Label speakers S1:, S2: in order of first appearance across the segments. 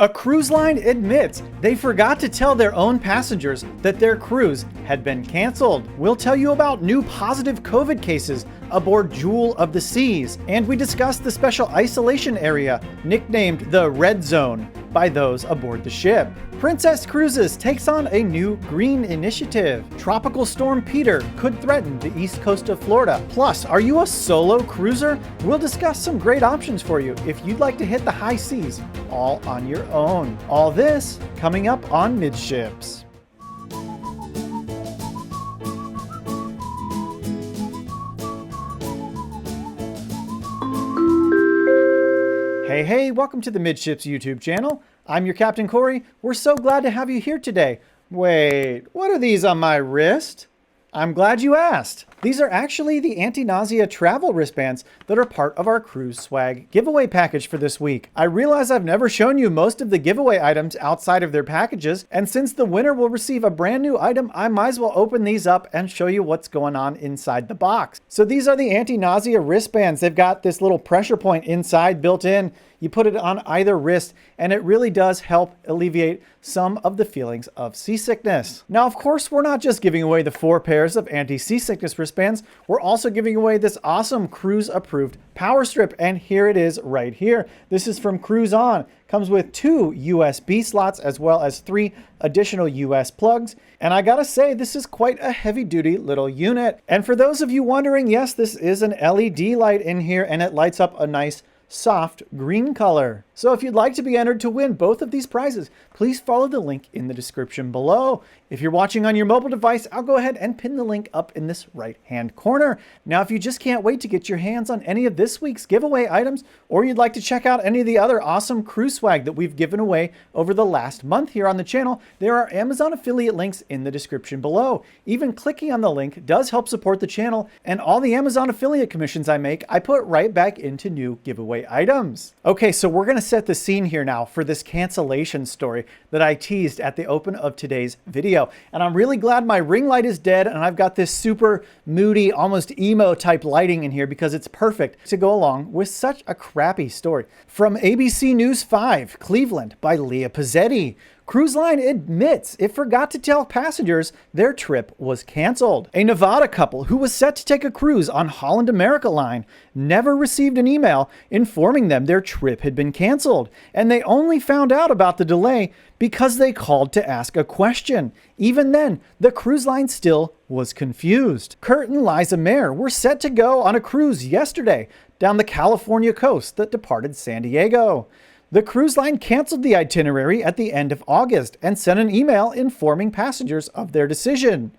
S1: A cruise line admits they forgot to tell their own passengers that their cruise had been canceled. We'll tell you about new positive COVID cases aboard Jewel of the Seas, and we discuss the special isolation area nicknamed the Red Zone by those aboard the ship. Princess Cruises takes on a new green initiative. Tropical Storm Peter could threaten the east coast of Florida. Plus, are you a solo cruiser? We'll discuss some great options for you if you'd like to hit the high seas all on your own. All this coming up on Midships. Hey, welcome to the Midships YouTube channel. I'm your Captain Corey. We're so glad to have you here today. Wait, what are these on my wrist? I'm glad you asked. These are actually the anti-nausea travel wristbands that are part of our cruise swag giveaway package for this week. I realize I've never shown you most of the giveaway items outside of their packages, and since the winner will receive a brand new item, I might as well open these up and show you what's going on inside the box. So these are the anti-nausea wristbands. They've got this little pressure point inside built in. You put it on either wrist, and it really does help alleviate some of the feelings of seasickness. Now, of course, we're not just giving away the 4 pairs of anti-seasickness wristbands. We're also giving away this awesome cruise-approved power strip, and here it is right here. This is from Cruise On. Comes with 2 USB slots as well as 3 additional US plugs. And I gotta say, this is quite a heavy-duty little unit. And for those of you wondering, yes, this is an LED light in here, and it lights up a nice soft green color. So if you'd like to be entered to win both of these prizes, please follow the link in the description below. If you're watching on your mobile device, I'll go ahead and pin the link up in this right-hand corner. Now, if you just can't wait to get your hands on any of this week's giveaway items, or you'd like to check out any of the other awesome cruise swag that we've given away over the last month here on the channel, there are Amazon affiliate links in the description below. Even clicking on the link does help support the channel, and all the Amazon affiliate commissions I make, I put right back into new giveaway items. Okay, so we're gonna set the scene here now for this cancellation story that I teased at the open of today's video. And I'm really glad my ring light is dead and I've got this super moody, almost emo type lighting in here because it's perfect to go along with such a crappy story. From ABC News 5, Cleveland by Leah Pizzetti. Cruise line admits it forgot to tell passengers their trip was canceled. A Nevada couple who was set to take a cruise on Holland America Line never received an email informing them their trip had been canceled, and they only found out about the delay because they called to ask a question. Even then, the cruise line still was confused. Kurt and Liza Mayer were set to go on a cruise yesterday down the California coast that departed San Diego. The cruise line canceled the itinerary at the end of August and sent an email informing passengers of their decision.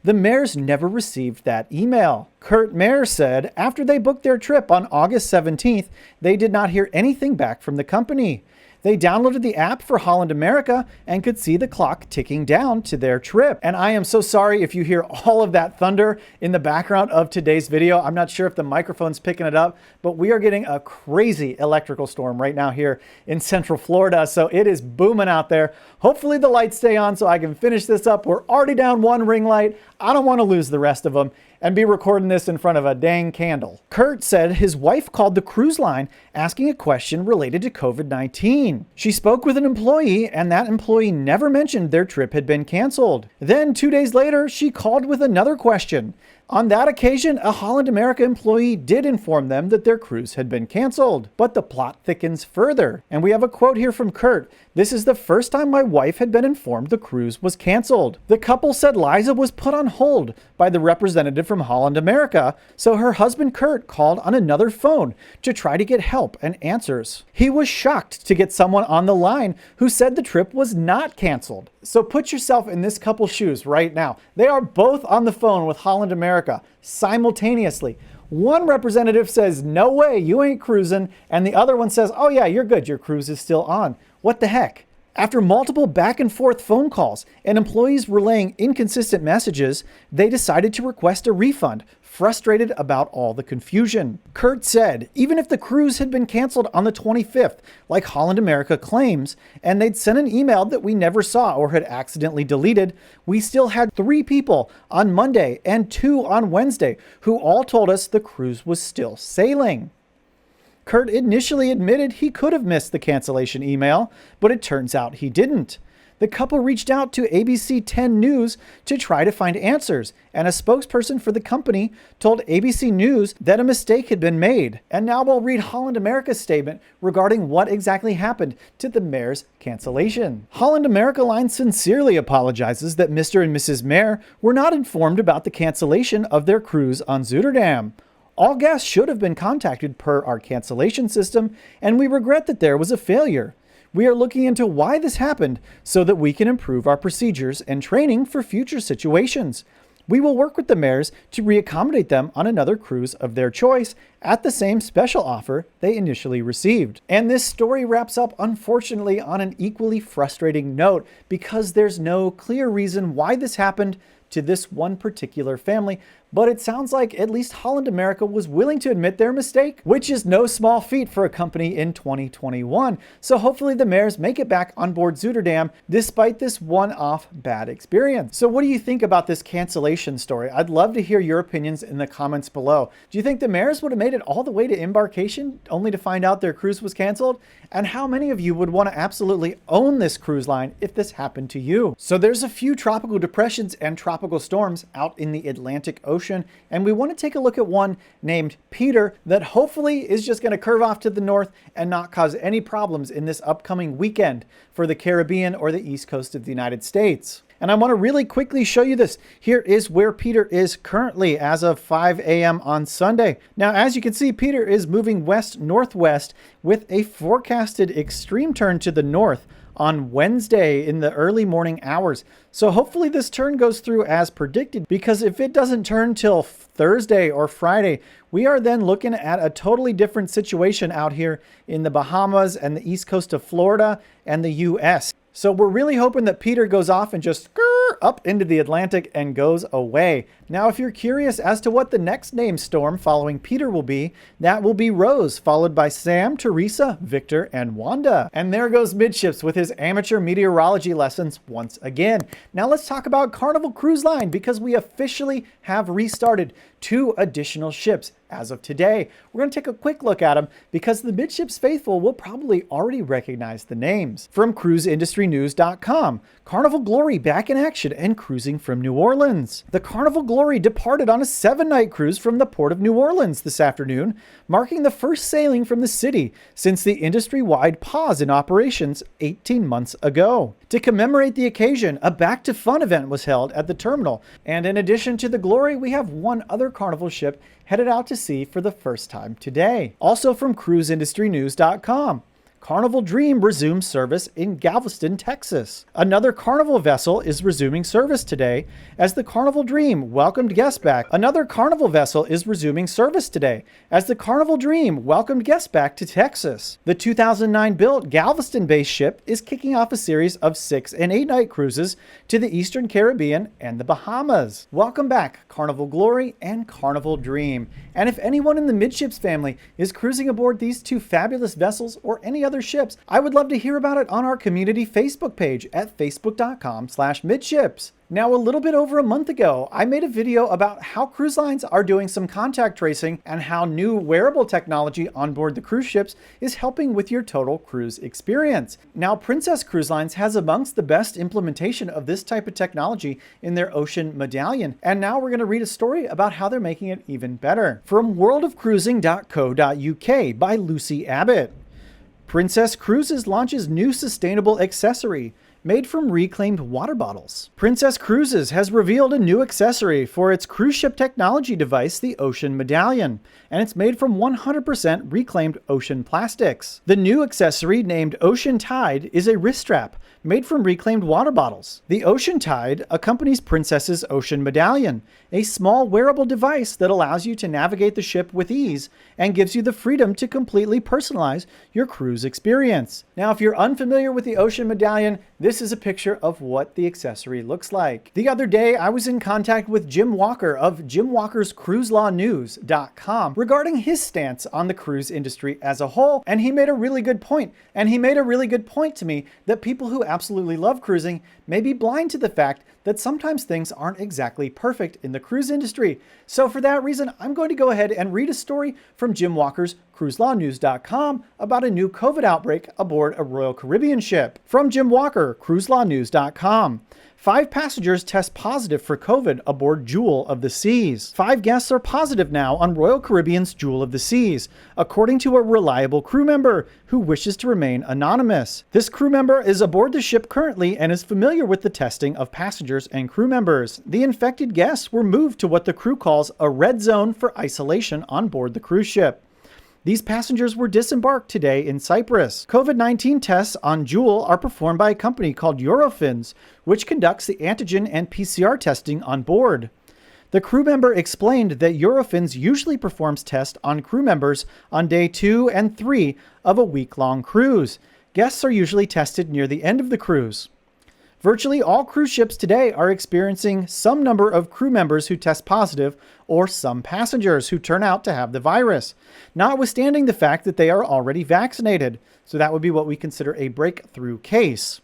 S1: The Mayers never received that email. Kurt Mayer said after they booked their trip on August 17th, they did not hear anything back from the company. They downloaded the app for Holland America and could see the clock ticking down to their trip. And I am so sorry if you hear all of that thunder in the background of today's video. I'm not sure if the microphone's picking it up, but we are getting a crazy electrical storm right now here in Central Florida. So it is booming out there. Hopefully the lights stay on so I can finish this up. We're already down 1 ring light. I don't want to lose the rest of them and be recording this in front of a dang candle. Kurt said his wife called the cruise line asking a question related to COVID-19. She spoke with an employee and that employee never mentioned their trip had been canceled. Then 2 days later, she called with another question. On that occasion, a Holland America employee did inform them that their cruise had been canceled, but the plot thickens further. And we have a quote here from Kurt. "This is the first time my wife had been informed the cruise was canceled. The couple said Liza was put on hold by the representative from Holland America, so her husband Kurt called on another phone to try to get help and answers. He was shocked to get someone on the line who said the trip was not canceled." So put yourself in this couple's shoes right now. They are both on the phone with Holland America simultaneously. One representative says, "No way, you ain't cruising," and the other one says, "Oh yeah, you're good, your cruise is still on." What the heck? After multiple back and forth phone calls and employees relaying inconsistent messages, they decided to request a refund, frustrated about all the confusion. Kurt said, even if the cruise had been canceled on the 25th, like Holland America claims, and they'd sent an email that we never saw or had accidentally deleted, we still had 3 people on Monday and 2 on Wednesday who all told us the cruise was still sailing. Kurt initially admitted he could have missed the cancellation email, but it turns out he didn't. The couple reached out to ABC 10 News to try to find answers, and a spokesperson for the company told ABC News that a mistake had been made. And now we'll read Holland America's statement regarding what exactly happened to the Mare's cancellation. Holland America Line sincerely apologizes that Mr. and Mrs. Mare were not informed about the cancellation of their cruise on Zuiderdam. All guests should have been contacted per our cancellation system, and we regret that there was a failure. We are looking into why this happened so that we can improve our procedures and training for future situations. We will work with the Mares to reaccommodate them on another cruise of their choice at the same special offer they initially received. And this story wraps up, unfortunately, on an equally frustrating note because there's no clear reason why this happened to this one particular family, but it sounds like at least Holland America was willing to admit their mistake, which is no small feat for a company in 2021. So hopefully the Mares make it back on board Zuiderdam despite this one-off bad experience. So what do you think about this cancellation story? I'd love to hear your opinions in the comments below. Do you think the Mares would have made it all the way to embarkation only to find out their cruise was canceled? And how many of you would want to absolutely own this cruise line if this happened to you? So there's a few tropical depressions and tropical storms out in the Atlantic Ocean, and we want to take a look at one named Peter that hopefully is just going to curve off to the north and not cause any problems in this upcoming weekend for the Caribbean or the east coast of the United States. And I want to really quickly show you this. Here is where Peter is currently as of 5 a.m. on Sunday. Now, as you can see, Peter is moving west-northwest with a forecasted extreme turn to the north on Wednesday in the early morning hours. So hopefully this turn goes through as predicted, because if it doesn't turn till Thursday or Friday, we are then looking at a totally different situation out here in the Bahamas and the east coast of Florida and the US. So we're really hoping that Peter goes off and just up into the Atlantic and goes away. Now, if you're curious as to what the next named storm following Peter will be, that will be Rose, followed by Sam, Teresa, Victor, and Wanda. And there goes Midships with his amateur meteorology lessons once again. Now let's talk about Carnival Cruise Line, because we officially have restarted 2 additional ships as of today. We're going to take a quick look at them because the Midships faithful will probably already recognize the names. From cruiseindustrynews.com, Carnival Glory back in action and cruising from New Orleans. The Carnival Glory departed on a 7-night cruise from the port of New Orleans this afternoon, marking the first sailing from the city since the industry-wide pause in operations 18 months ago. To commemorate the occasion, a Back to Fun event was held at the terminal. And in addition to the Glory, we have one other Carnival ship headed out to sea for the first time today. Also from cruiseindustrynews.com. Carnival Dream resumes service in Galveston, Texas. Another Carnival vessel is resuming service today as the Carnival Dream welcomed guests back. Another Carnival vessel is resuming service today as the Carnival Dream welcomed guests back to Texas. The 2009-built Galveston-based ship is kicking off a series of 6- and 8-night cruises to the Eastern Caribbean and the Bahamas. Welcome back, Carnival Glory and Carnival Dream. And if anyone in the Midships family is cruising aboard these 2 fabulous vessels or any other ships, I would love to hear about it on our community Facebook page at facebook.com/midships. Now, a little bit over a month ago, I made a video about how cruise lines are doing some contact tracing and how new wearable technology on board the cruise ships is helping with your total cruise experience. Now, Princess Cruise Lines has amongst the best implementation of this type of technology in their Ocean Medallion, and now we're going to read a story about how they're making it even better. From worldofcruising.co.uk by Lucy Abbott. Princess Cruises launches new sustainable accessory made from reclaimed water bottles. Princess Cruises has revealed a new accessory for its cruise ship technology device, the Ocean Medallion, and it's made from 100% reclaimed ocean plastics. The new accessory, named Ocean Tide, is a wrist strap made from reclaimed water bottles. The Ocean Tide accompanies Princess's Ocean Medallion, a small wearable device that allows you to navigate the ship with ease and gives you the freedom to completely personalize your cruise experience. Now, if you're unfamiliar with the Ocean Medallion, this is a picture of what the accessory looks like. The other day, I was in contact with Jim Walker of JimWalkersCruiseLawNews.com regarding his stance on the cruise industry as a whole, and he made a really good point. And he made a really good point to me that people who absolutely love cruising may be blind to the fact that sometimes things aren't exactly perfect in the cruise industry. So for that reason, I'm going to go ahead and read a story from Jim Walker's cruiselawnews.com about a new COVID outbreak aboard a Royal Caribbean ship. From Jim Walker, cruiselawnews.com. 5 passengers test positive for COVID aboard Jewel of the Seas. 5 guests are positive now on Royal Caribbean's Jewel of the Seas, according to a reliable crew member who wishes to remain anonymous. This crew member is aboard the ship currently and is familiar with the testing of passengers and crew members. The infected guests were moved to what the crew calls a red zone for isolation on board the cruise ship. These passengers were disembarked today in Cyprus. COVID-19 tests on Jewel are performed by a company called Eurofins, which conducts the antigen and PCR testing on board. The crew member explained that Eurofins usually performs tests on crew members on day 2 and 3 of a week-long cruise. Guests are usually tested near the end of the cruise. Virtually all cruise ships today are experiencing some number of crew members who test positive or some passengers who turn out to have the virus, notwithstanding the fact that they are already vaccinated. So that would be what we consider a breakthrough case.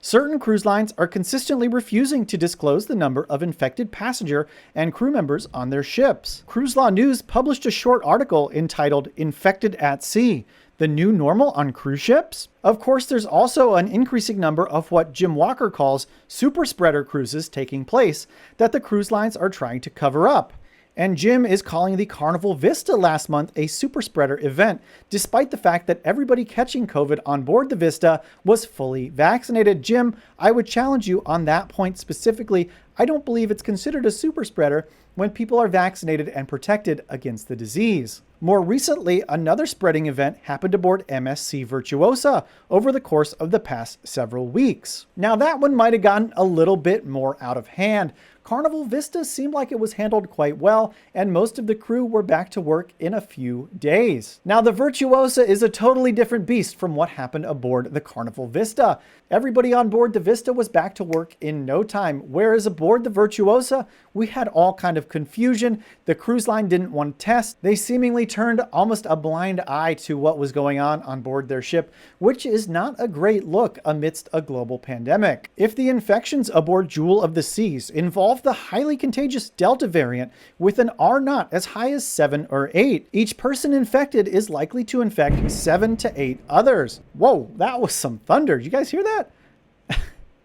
S1: Certain cruise lines are consistently refusing to disclose the number of infected passenger and crew members on their ships. Cruise Law News published a short article entitled "Infected at Sea: The New Normal on Cruise Ships?" Of course, there's also an increasing number of what Jim Walker calls super spreader cruises taking place that the cruise lines are trying to cover up. And Jim is calling the Carnival Vista last month a super spreader event, despite the fact that everybody catching COVID on board the Vista was fully vaccinated. Jim, I would challenge you on that point specifically. I don't believe it's considered a super spreader when people are vaccinated and protected against the disease. More recently, another spreading event happened aboard MSC Virtuosa over the course of the past several weeks. Now that one might have gotten a little bit more out of hand. Carnival Vista seemed like it was handled quite well, and most of the crew were back to work in a few days. Now the Virtuosa is a totally different beast from what happened aboard the Carnival Vista. Everybody on board the Vista was back to work in no time, whereas aboard the Virtuosa, we had all kind of confusion. The cruise line didn't want to test. They seemingly turned almost a blind eye to what was going on board their ship, which is not a great look amidst a global pandemic. If the infections aboard Jewel of the Seas involve the highly contagious Delta variant with an R0 as high as 7 or 8, each person infected is likely to infect 7 to 8 others. Whoa, that was some thunder. Did you guys hear that?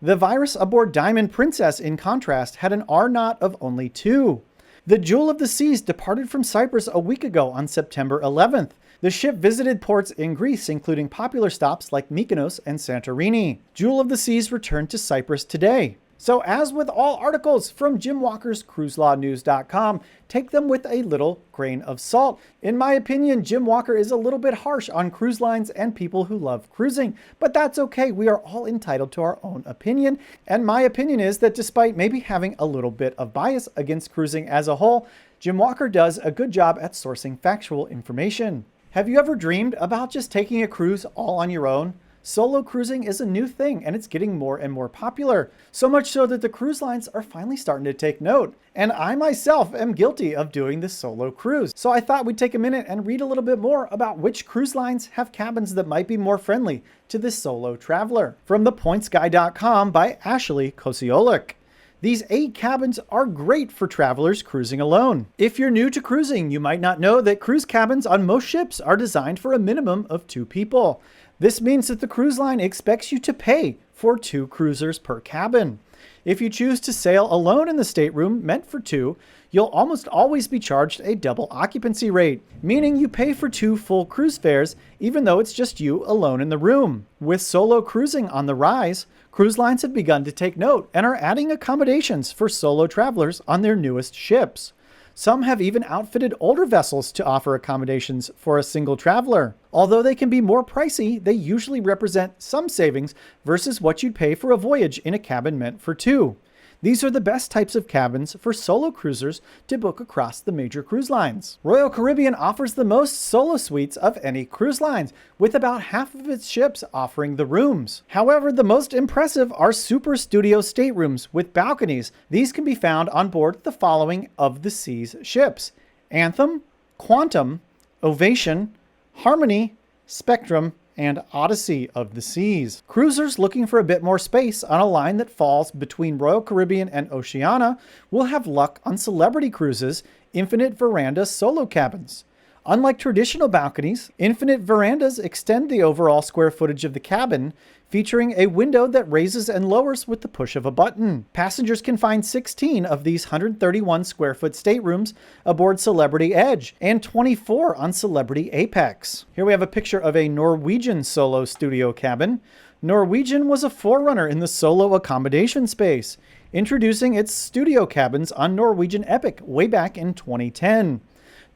S1: The virus aboard Diamond Princess, in contrast, had an R0 of only 2. The Jewel of the Seas departed from Cyprus a week ago on September 11th. The ship visited ports in Greece, including popular stops like Mykonos and Santorini. Jewel of the Seas returned to Cyprus today. So as with all articles from Jim Walker's cruiselawnews.com, take them with a little grain of salt. In my opinion, Jim Walker is a little bit harsh on cruise lines and people who love cruising, but that's okay. We are all entitled to our own opinion. And my opinion is that despite maybe having a little bit of bias against cruising as a whole, Jim Walker does a good job at sourcing factual information. Have you ever dreamed about just taking a cruise all on your own? Solo cruising is a new thing, and it's getting more and more popular, so much so that the cruise lines are finally starting to take note. And I myself am guilty of doing this solo cruise. So I thought we'd take a minute and read a little bit more about which cruise lines have cabins that might be more friendly to this solo traveler. From thepointsguy.com by Ashley Kosiolek. These 8 cabins are great for travelers cruising alone. If you're new to cruising, you might not know that cruise cabins on most ships are designed for a minimum of 2 people. This means that the cruise line expects you to pay for 2 cruisers per cabin. If you choose to sail alone in the stateroom meant for 2, you'll almost always be charged a double occupancy rate, meaning you pay for 2 full cruise fares even though it's just you alone in the room. With solo cruising on the rise, cruise lines have begun to take note and are adding accommodations for solo travelers on their newest ships. Some have even outfitted older vessels to offer accommodations for a single traveler. Although they can be more pricey, they usually represent some savings versus what you'd pay for a voyage in a cabin meant for 2. These are the best types of cabins for solo cruisers to book across the major cruise lines. Royal Caribbean offers the most solo suites of any cruise lines, with about half of its ships offering the rooms. However, the most impressive are super studio staterooms with balconies. These can be found on board the following of the Seas ships: Anthem, Quantum, Ovation, Harmony, Spectrum, and Odyssey of the Seas. Cruisers looking for a bit more space on a line that falls between Royal Caribbean and Oceania will have luck on Celebrity Cruises' Infinite Veranda solo cabins. Unlike traditional balconies, infinite verandas extend the overall square footage of the cabin, featuring a window that raises and lowers with the push of a button. Passengers can find 16 of these 131 square foot staterooms aboard Celebrity Edge and 24 on Celebrity Apex. Here we have a picture of a Norwegian solo studio cabin. Norwegian was a forerunner in the solo accommodation space, introducing its studio cabins on Norwegian Epic way back in 2010.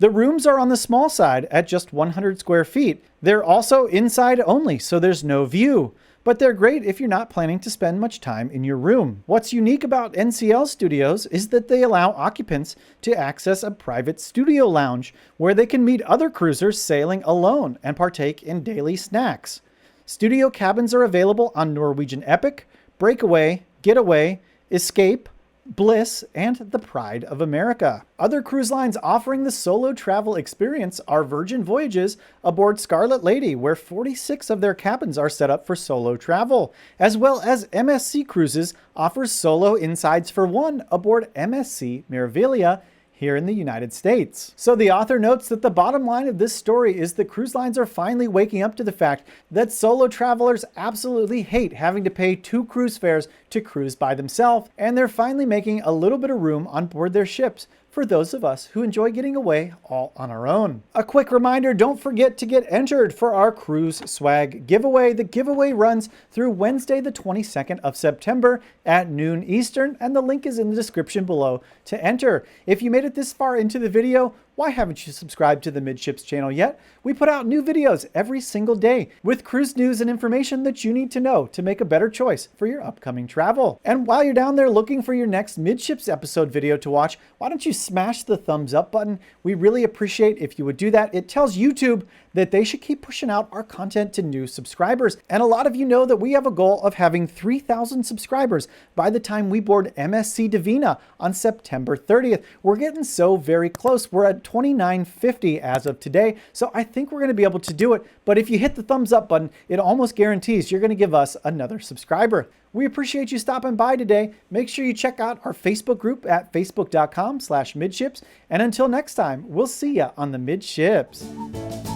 S1: The rooms are on the small side at just 100 square feet. They're also inside only, so there's no view. But they're great if you're not planning to spend much time in your room. What's unique about NCL studios is that they allow occupants to access a private studio lounge where they can meet other cruisers sailing alone and partake in daily snacks. Studio cabins are available on Norwegian Epic, Breakaway, Getaway, Escape, Bliss, and the Pride of America. Other cruise lines offering the solo travel experience are Virgin Voyages aboard Scarlet Lady, where 46 of their cabins are set up for solo travel, as well as MSC Cruises offers solo insides for one aboard MSC Meraviglia here in the United States. So the author notes that the bottom line of this story is that cruise lines are finally waking up to the fact that solo travelers absolutely hate having to pay 2 cruise fares to cruise by themselves, and they're finally making a little bit of room on board their ships for those of us who enjoy getting away all on our own. A quick reminder, don't forget to get entered for our cruise swag giveaway. The giveaway runs through Wednesday the 22nd of September at noon Eastern, and the link is in the description below to enter. If you made it this far into the video, why haven't you subscribed to the Midships channel yet? We put out new videos every single day with cruise news and information that you need to know to make a better choice for your upcoming travel. And while you're down there looking for your next Midships episode video to watch, why don't you smash the thumbs up button? We really appreciate if you would do that. It tells YouTube that they should keep pushing out our content to new subscribers. And a lot of you know that we have a goal of having 3,000 subscribers by the time we board MSC Divina on September 30th. We're getting so very close. We're at 2,950 as of today, so I think we're going to be able to do it. But if you hit the thumbs up button, it almost guarantees you're going to give us another subscriber. We appreciate you stopping by today. Make sure you check out our Facebook group at facebook.com/midships. And until next time, we'll see you on the Midships.